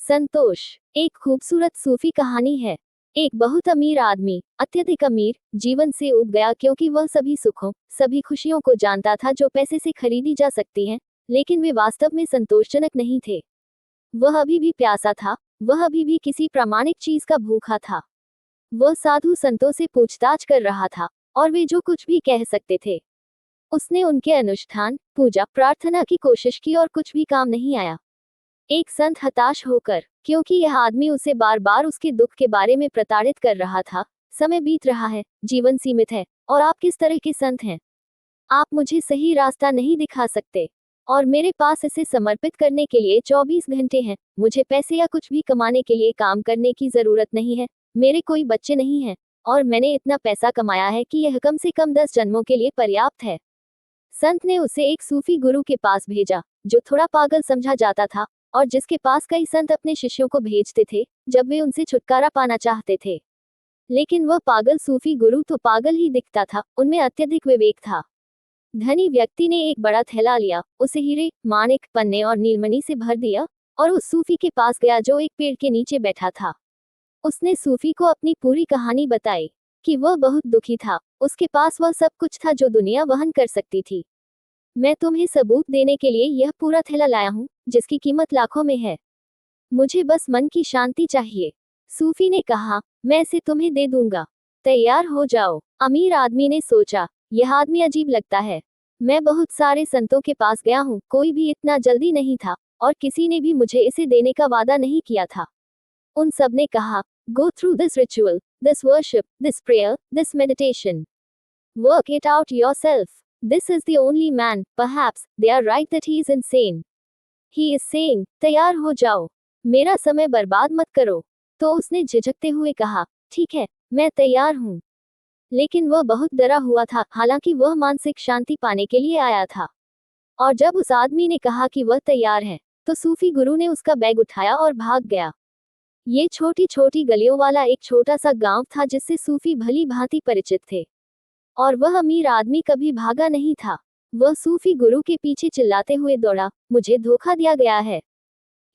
संतोष एक खूबसूरत सूफी कहानी है। एक बहुत अमीर आदमी, अत्यधिक अमीर, जीवन से ऊब गया क्योंकि वह सभी सुखों, सभी खुशियों को जानता था जो पैसे से खरीदी जा सकती हैं, लेकिन वे वास्तव में संतोषजनक नहीं थे। वह अभी भी प्यासा था, वह अभी भी किसी प्रामाणिक चीज का भूखा था। वह साधु संतों से पूछताछ कर रहा था, और वे जो कुछ भी कह सकते थे। उसने उनके अनुष्ठान, पूजा, प्रार्थना की कोशिश की और कुछ भी काम नहीं आया। एक संत हताश होकर, क्योंकि यह आदमी उसे बार बार उसके दुख के बारे में प्रताड़ित कर रहा था, समय बीत रहा है, जीवन सीमित है, और आप किस तरह के संत हैं? आप मुझे सही रास्ता नहीं दिखा सकते, और मेरे पास इसे समर्पित करने के लिए 24 घंटे हैं। मुझे पैसे या कुछ भी कमाने के लिए काम करने की जरूरत नहीं है। मेरे कोई बच्चे नहीं हैं, और मैंने इतना पैसा कमाया है कि यह कम से कम 10 जन्मों के लिए पर्याप्त है। संत ने उसे एक सूफी गुरु के पास भेजा, जो थोड़ा पागल समझा जाता था, और जिसके पास कई संत अपने शिष्यों को भेजते थे जब वे उनसे छुटकारा पाना चाहते थे। लेकिन वह पागल सूफी गुरु तो पागल ही दिखता था, उनमें अत्यधिक विवेक था। धनी व्यक्ति ने एक बड़ा थैला लिया, उसे हीरे, माणिक, पन्ने और नीलमणि से भर दिया, और उस सूफी के पास गया जो एक पेड़ के नीचे बैठा था। उसने सूफी को अपनी पूरी कहानी बताई कि वह बहुत दुखी था, उसके पास वह सब कुछ था जो दुनिया वहन कर सकती थी। मैं तुम्हें सबूत देने के लिए यह पूरा थैला लाया हूँ, जिसकी कीमत लाखों में है। मुझे बस मन की शांति चाहिए। सूफी ने कहा, मैं इसे तुम्हें दे दूंगा, तैयार हो जाओ। अमीर आदमी ने सोचा, यह आदमी अजीब लगता है। मैं बहुत सारे संतों के पास गया हूँ, कोई भी इतना जल्दी नहीं था, और किसी ने भी मुझे इसे देने का वादा नहीं किया था। उन सब ने कहा, go through this ritual, this worship, this prayer, this meditation, work it out yourself. This is the only man, perhaps, they are right that he is insane. He is saying, तैयार हो जाओ, मेरा समय बर्बाद मत करो। तो उसने झिझकते हुए कहा, ठीक है, मैं तैयार हूँ। लेकिन वह बहुत डरा हुआ था, हालांकि वह मानसिक शांति पाने के लिए आया था। और जब उस आदमी ने कहा कि वह तैयार है, तो सूफी गुरु ने उसका बैग उठाया और भाग गया। ये छोटी छोटी गलियों वाला एक छोटा सा गांव था जिससे सूफी भली भांति परिचित थे। और वह अमीर आदमी कभी भागा नहीं था। वह सूफी गुरु के पीछे चिल्लाते हुए दौड़ा, मुझे धोखा दिया गया है।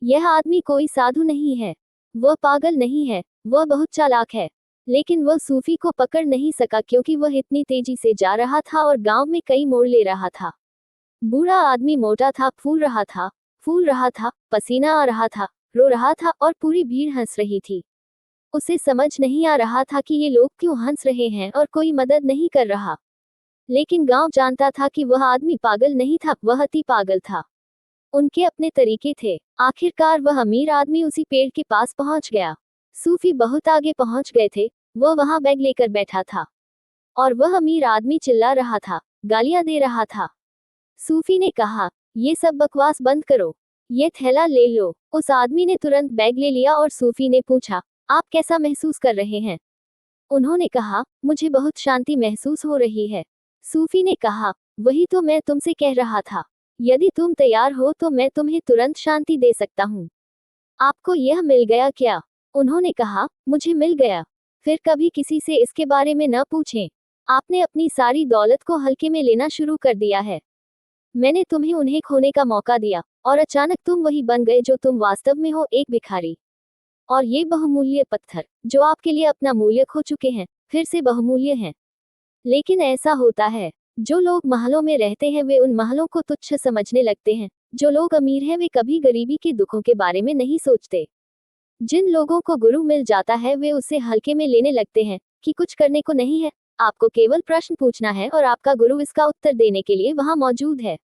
यह आदमी कोई साधु नहीं है, वह पागल नहीं है, वह बहुत चालाक है। लेकिन वह सूफी को पकड़ नहीं सका क्योंकि वह इतनी तेजी से जा रहा था और गांव में कई मोड़ ले रहा था। बूढ़ा आदमी मोटा था, फूल रहा था, पसीना आ रहा था, रो रहा था, और पूरी भीड़ हंस रही थी। उसे समझ नहीं आ रहा था कि ये लोग क्यों हंस रहे हैं और कोई मदद नहीं कर रहा। लेकिन गांव जानता था कि वह आदमी पागल नहीं था, वह अति पागल था। उनके अपने तरीके थे। आखिरकार वह अमीर आदमी उसी पेड़ के पास पहुंच गया। सूफी बहुत आगे पहुंच गए थे, वह वहां बैग लेकर बैठा था, और वह अमीर आदमी चिल्ला रहा था, गालियां दे रहा था। सूफी ने कहा, ये सब बकवास बंद करो, ये थैला ले लो। उस आदमी ने तुरंत बैग ले लिया और सूफी ने पूछा, आप कैसा महसूस कर रहे हैं? उन्होंने कहा, मुझे बहुत शांति महसूस हो रही है। सूफी ने कहा, वही तो मैं तुमसे कह रहा था, यदि तुम तैयार हो तो मैं तुम्हें तुरंत शांति दे सकता हूँ। आपको यह मिल गया क्या? उन्होंने कहा, मुझे मिल गया। फिर कभी किसी से इसके बारे में न पूछें। आपने अपनी सारी दौलत को हल्के में लेना शुरू कर दिया है। मैंने तुम्हें उन्हें खोने का मौका दिया, और अचानक तुम वही बन गए जो तुम वास्तव में हो, एक भिखारी। और ये बहुमूल्य पत्थर, जो आपके लिए अपना मूल्य खो चुके हैं, फिर से बहुमूल्य हैं। लेकिन ऐसा होता है, जो लोग महलों में रहते हैं वे उन महलों को तुच्छ समझने लगते हैं। जो लोग अमीर हैं वे कभी गरीबी के दुखों के बारे में नहीं सोचते। जिन लोगों को गुरु मिल जाता है वे उसे हल्के में लेने लगते हैं कि कुछ करने को नहीं है। आपको केवल प्रश्न पूछना है और आपका गुरु इसका उत्तर देने के लिए वहां मौजूद है।